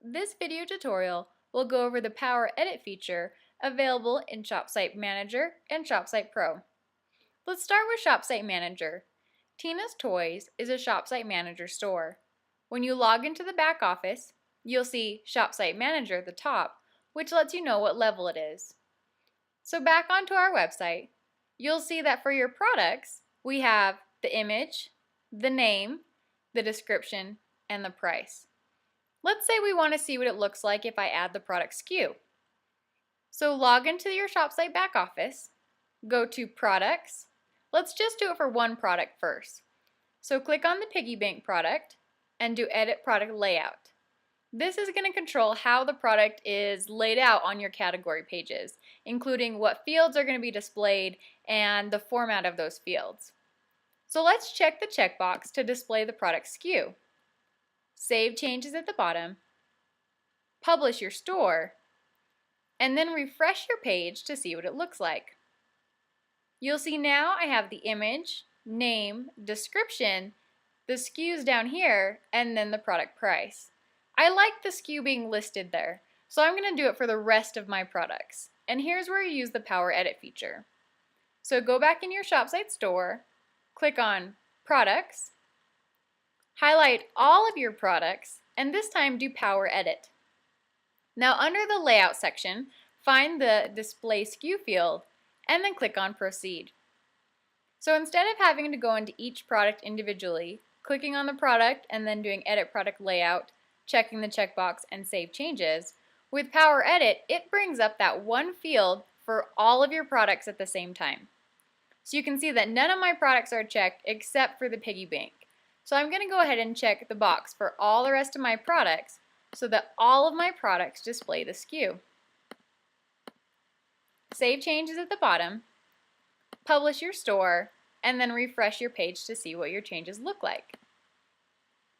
This video tutorial will go over the PowerEdit feature available in ShopSite Manager and ShopSite Pro. Let's start with ShopSite Manager. Tina's Toys is a ShopSite Manager store. When you log into the back office, you'll see ShopSite Manager at the top, which lets you know what level it is. So back onto our website, you'll see that for your products, we have the image, the name, the description, and the price. Let's say we want to see what it looks like if I add the product SKU. So log into your ShopSite back office, go to Products. Let's just do it for one product first. So click on the piggy bank product and do Edit Product Layout. This is going to control how the product is laid out on your category pages, including what fields are going to be displayed and the format of those fields. So let's check the checkbox to display the product SKU. Save changes at the bottom, publish your store, and then refresh your page to see what it looks like. You'll see now I have the image, name, description, the SKUs down here, and then the product price. I like the SKU being listed there, so I'm going to do it for the rest of my products. And here's where you use the PowerEdit feature. So go back in your ShopSite store, click on Products, highlight all of your products, and this time do PowerEdit. Now under the Layout section, find the Display SKU field and then click on Proceed. So instead of having to go into each product individually, clicking on the product and then doing Edit Product Layout, checking the checkbox and Save Changes, with PowerEdit it brings up that one field for all of your products at the same time. So you can see that none of my products are checked except for the piggy bank. So I'm going to go ahead and check the box for all the rest of my products so that all of my products display the SKU. Save changes at the bottom, publish your store, and then refresh your page to see what your changes look like.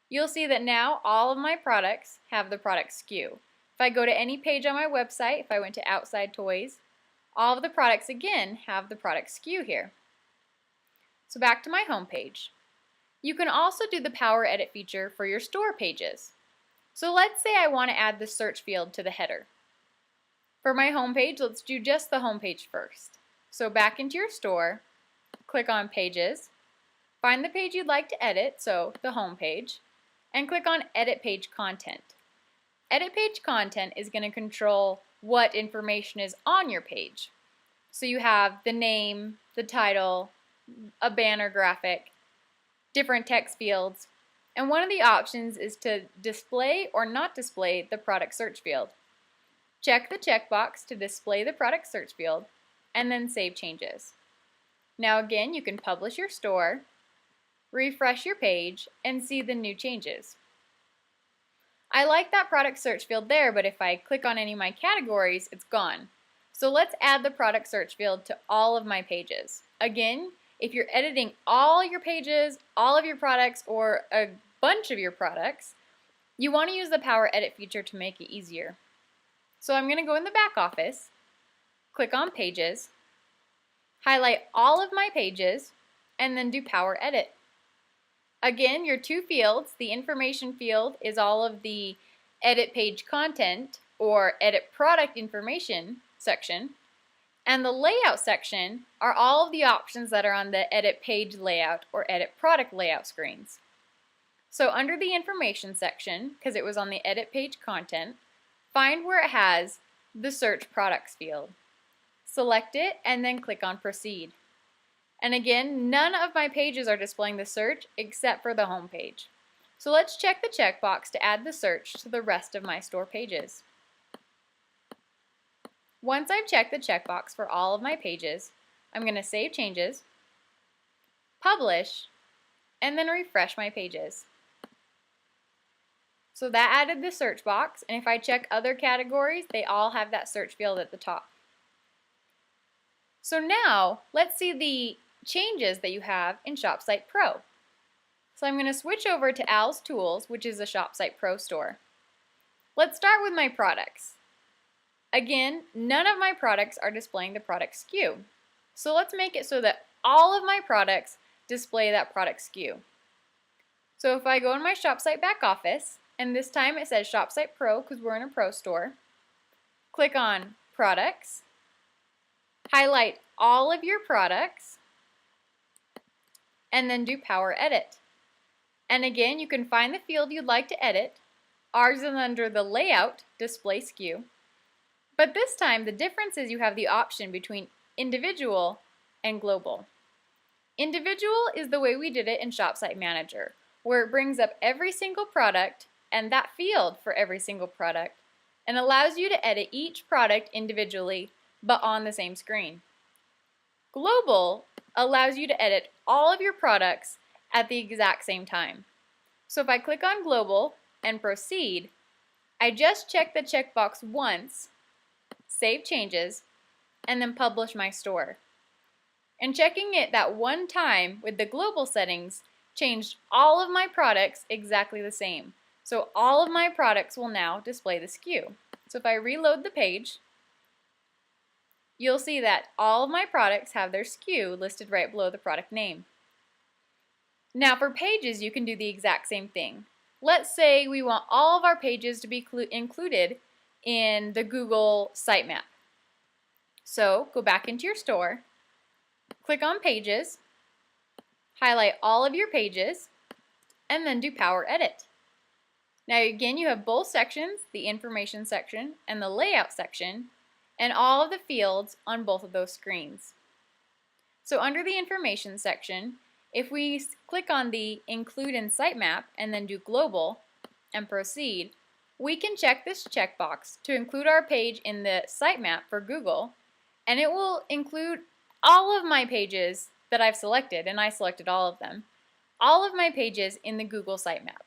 You'll see that now all of my products have the product SKU. If I go to any page on my website, if I went to Outside Toys, all of the products again have the product SKU here. So back to my home page. You can also do the PowerEdit feature for your store pages. So let's say I want to add the search field to the header. For my home page, let's do just the home page first. So back into your store, click on Pages, find the page you'd like to edit, so the home page, and click on Edit Page Content. Edit Page Content is going to control what information is on your page. So you have the name, the title, a banner graphic, different text fields, and one of the options is to display or not display the product search field. Check the checkbox to display the product search field and then save changes. Now again, you can publish your store, refresh your page, and see the new changes. I like that product search field there, but if I click on any of my categories, it's gone. So let's add the product search field to all of my pages. Again, if you're editing all your pages, all of your products, or a bunch of your products, you want to use the PowerEdit feature to make it easier. So I'm going to go in the back office, click on Pages, highlight all of my pages, and then do PowerEdit. Again, your two fields, the information field is all of the edit page content or edit product information section, and the layout section are all of the options that are on the edit page layout or edit product layout screens. So under the information section, because it was on the edit page content, find where it has the search products field. Select it and then click on Proceed. And again, none of my pages are displaying the search except for the home page. So let's check the checkbox to add the search to the rest of my store pages. Once I've checked the checkbox for all of my pages, I'm going to save changes, publish, and then refresh my pages. So that added the search box, and if I check other categories, they all have that search field at the top. So now, let's see the changes that you have in ShopSite Pro. So I'm going to switch over to Al's Tools, which is a ShopSite Pro store. Let's start with my products. Again, none of my products are displaying the product SKU. So let's make it so that all of my products display that product SKU. So if I go in my ShopSite back office, and this time it says ShopSite Pro because we're in a Pro store. Click on Products, highlight all of your products, and then do PowerEdit. And again, you can find the field you'd like to edit. Ours is under the Layout, Display SKU. But this time, the difference is you have the option between Individual and Global. Individual is the way we did it in ShopSite Manager, where it brings up every single product and that field for every single product, and allows you to edit each product individually, but on the same screen. Global allows you to edit all of your products at the exact same time. So if I click on Global and Proceed, I just check the checkbox once, save changes, and then publish my store. And checking it that one time with the global settings changed all of my products exactly the same. So all of my products will now display the SKU. So if I reload the page, you'll see that all of my products have their SKU listed right below the product name. Now for pages, you can do the exact same thing. Let's say we want all of our pages to be included in the Google sitemap. So go back into your store, click on Pages, highlight all of your pages, and then do PowerEdit. Now again, you have both sections, the information section and the layout section, and all of the fields on both of those screens. So under the information section, if we click on the Include in Sitemap and then do Global and Proceed, we can check this checkbox to include our page in the sitemap for Google, and it will include all of my pages that I've selected, and I selected all of them, all of my pages in the Google sitemap.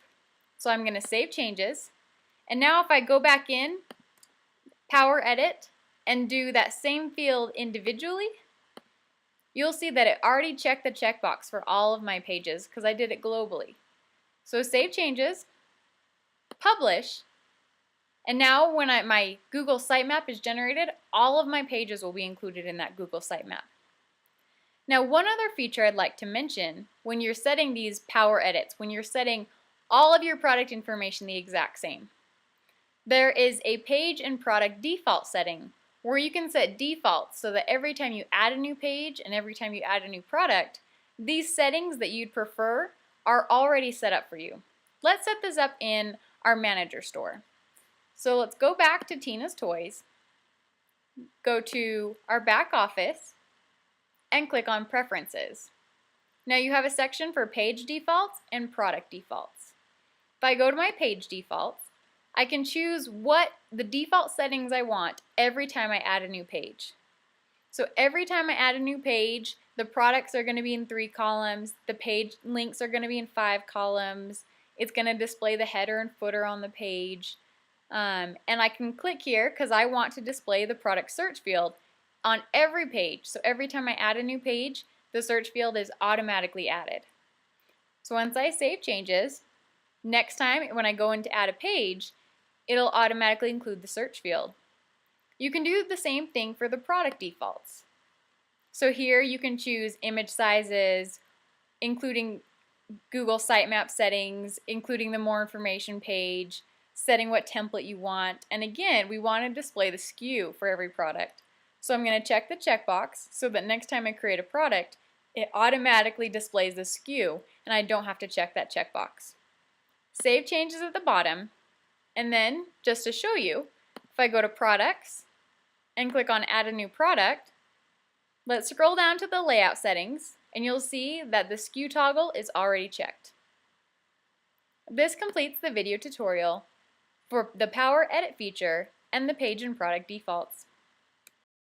So I'm going to save changes, and now if I go back in, PowerEdit, and do that same field individually, you'll see that it already checked the checkbox for all of my pages because I did it globally. So save changes, publish, and now when my Google sitemap is generated, all of my pages will be included in that Google sitemap. Now one other feature I'd like to mention when you're setting these PowerEdits, when you're setting all of your product information the exact same, there is a page and product default setting where you can set defaults so that every time you add a new page and every time you add a new product, these settings that you'd prefer are already set up for you. Let's set this up in our Manager store. So let's go back to Tina's Toys, go to our back office, and click on Preferences. Now you have a section for page defaults and product defaults. If I go to my page defaults, I can choose what the default settings I want every time I add a new page. So every time I add a new page, the products are going to be in 3 columns, the page links are going to be in 5 columns, it's going to display the header and footer on the page, and I can click here because I want to display the product search field on every page. So every time I add a new page, the search field is automatically added. So once I save changes, next time when I go in to add a page, it'll automatically include the search field. You can do the same thing for the product defaults. So here you can choose image sizes, including Google sitemap settings, including the more information page, setting what template you want, and again, we want to display the SKU for every product. So I'm going to check the checkbox so that next time I create a product, it automatically displays the SKU and I don't have to check that checkbox. Save changes at the bottom, and then just to show you, if I go to Products and click on Add a New Product, let's scroll down to the layout settings and you'll see that the SKU toggle is already checked. This completes the video tutorial for the PowerEdit feature and the page and product defaults.